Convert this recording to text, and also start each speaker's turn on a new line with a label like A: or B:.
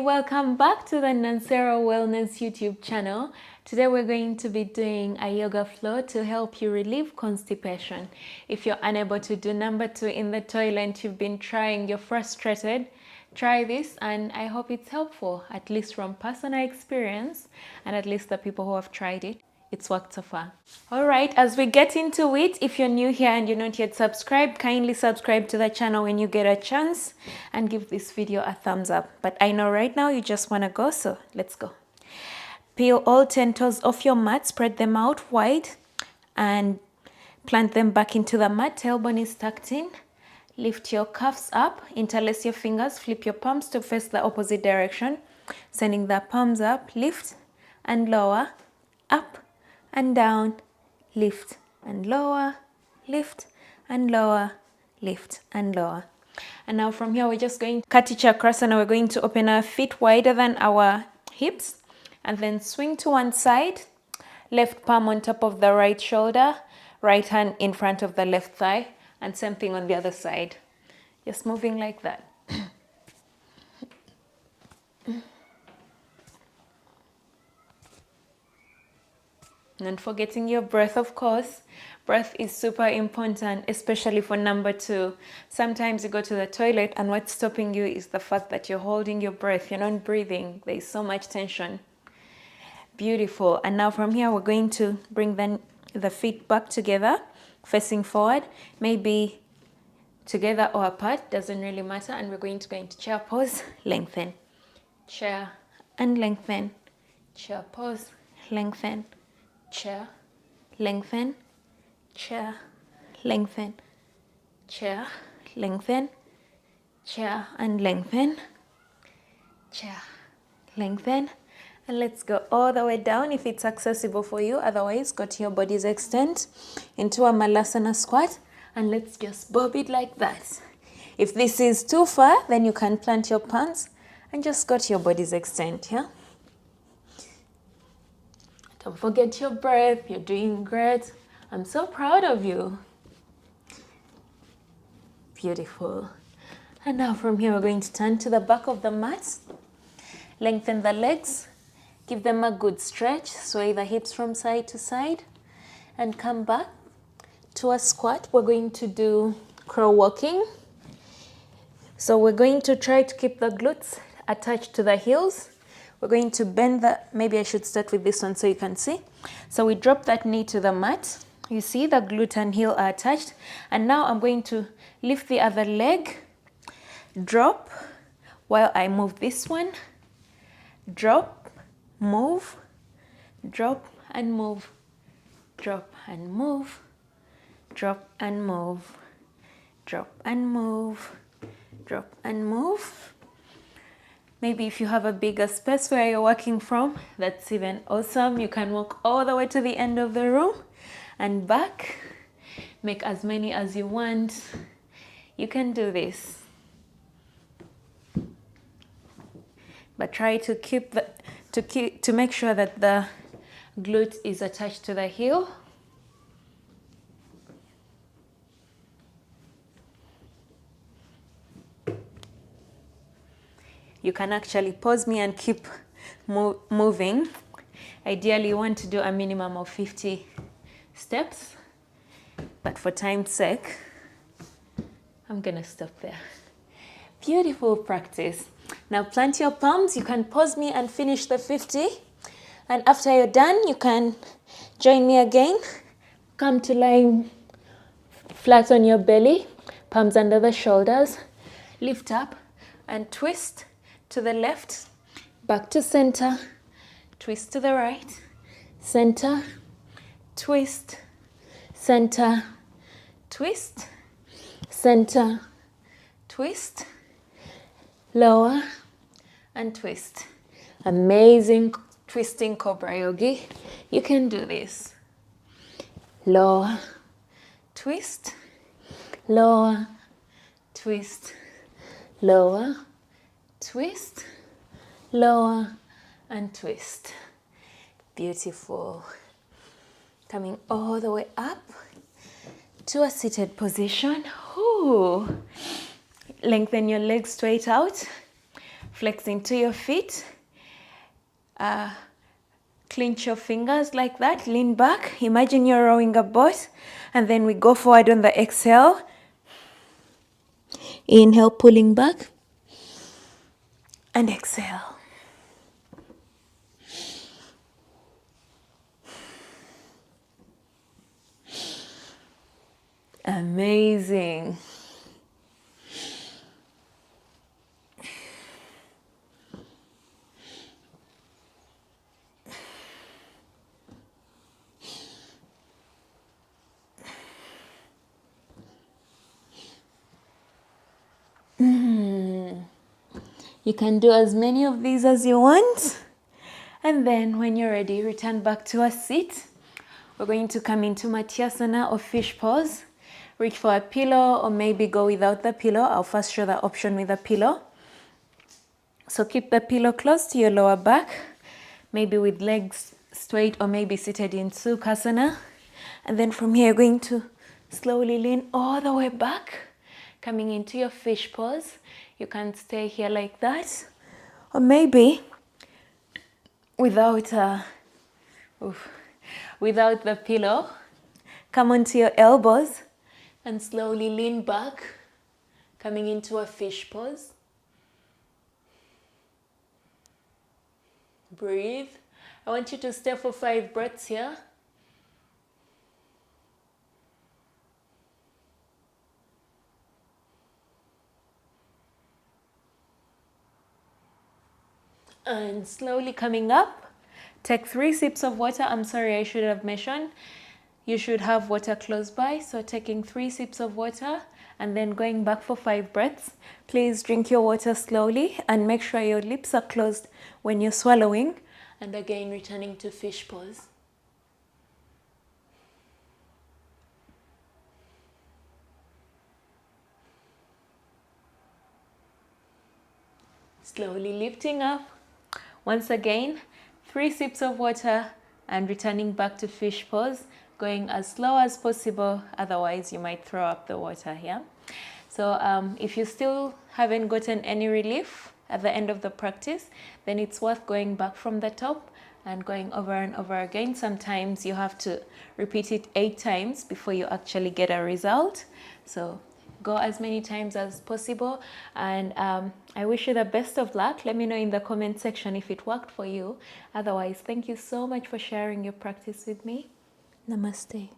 A: welcome back to the Nansera Wellness YouTube channel. Today we're going to be doing a yoga flow to help you relieve constipation. If you're unable to do number 2 in the toilet, you've been trying, you're frustrated, try this and I hope it's helpful, at least from personal experience and at least the people who have tried it. It's worked so far. All right, as we get into it, if you're new here and you're not yet subscribed, kindly subscribe to the channel when you get a chance and give this video a thumbs up. But I know right now you just want to go, so let's go. Peel all 10 toes off your mat, spread them out wide and plant them back into the mat. Tailbone is tucked in. Lift your cuffs up, interlace your fingers, flip your palms to face the opposite direction, sending the palms up, lift and lower, up and down, lift and lower, lift and lower, lift and lower. And now from here, we're just going to cut each across and we're going to open our feet wider than our hips and then swing to one side, left palm on top of the right shoulder, right hand in front of the left thigh, and same thing on the other side. Just moving like that. Not forgetting your breath, of course. Breath is super important, especially for number 2. Sometimes you go to the toilet and what's stopping you is the fact that you're holding your breath. You're not breathing. There's so much tension. Beautiful. And now from here, we're going to bring the feet back together, facing forward, maybe together or apart, doesn't really matter. And we're going to go into chair pose, lengthen, chair and lengthen, chair pose, lengthen, chair, lengthen, chair, lengthen, chair, lengthen, chair and lengthen, chair, lengthen. And let's go all the way down if it's accessible for you. Otherwise, go to your body's extent into a Malasana squat and let's just bob it like that. If this is too far, then you can plant your palms and just go to your body's extent, yeah? Don't forget your breath. You're doing great. I'm so proud of you. Beautiful. And now from here, we're going to turn to the back of the mat. Lengthen the legs. Give them a good stretch. Sway the hips from side to side. And come back to a squat. We're going to do crow walking. So we're going to try to keep the glutes attached to the heels. We're going to bend maybe I should start with this one so you can see. So we drop that knee to the mat. You see the glute and heel are attached. And now I'm going to lift the other leg, drop, while I move this one. Drop, move, drop and move, drop and move, drop and move, drop and move, drop and move. Maybe if you have a bigger space where you're working from, that's even awesome. You can walk all the way to the end of the room and back. Make as many as you want. You can do this. But try to to make sure that the glute is attached to the heel. You can actually pause me and keep moving. Ideally, you want to do a minimum of 50 steps. But for time's sake, I'm going to stop there. Beautiful practice. Now plant your palms. You can pause me and finish the 50. And after you're done, you can join me again. Come to lying flat on your belly. Palms under the shoulders. Lift up and twist to the left, back to center, twist to the right, center, twist, center, twist, center, twist, lower, and twist. Amazing twisting cobra yogi. You can do this. Lower, twist, lower, twist, lower, twist, lower, and twist. Beautiful. Coming all the way up to a seated position. Ooh. Lengthen your legs straight out. Flex into your feet. Clench your fingers like that. Lean back. Imagine you're rowing a boat. And then we go forward on the exhale. Inhale, pulling back. And exhale. Amazing. You can do as many of these as you want. And then when you're ready, return back to a seat. We're going to come into Matyasana or fish pose. Reach for a pillow or maybe go without the pillow. I'll first show the option with a pillow. So keep the pillow close to your lower back, maybe with legs straight or maybe seated in Sukhasana. And then from here, you're going to slowly lean all the way back, coming into your fish pose. You can stay here like that, or maybe without the pillow, come onto your elbows and slowly lean back, coming into a fish pose. Breathe. I want you to stay for 5 breaths here. And slowly coming up, take 3 sips of water. I'm sorry, I should have mentioned. You should have water close by. So taking 3 sips of water and then going back for 5 breaths. Please drink your water slowly and make sure your lips are closed when you're swallowing. And again, returning to fish pose. Slowly lifting up. Once again, 3 sips of water and returning back to fish pose, going as slow as possible, otherwise you might throw up the water here. So if you still haven't gotten any relief at the end of the practice, then it's worth going back from the top and going over and over again. Sometimes you have to repeat it 8 times before you actually get a result. So go as many times as possible, and I wish you the best of luck. Let me know in the comment section if it worked for you. Otherwise, thank you so much for sharing your practice with me. Namaste.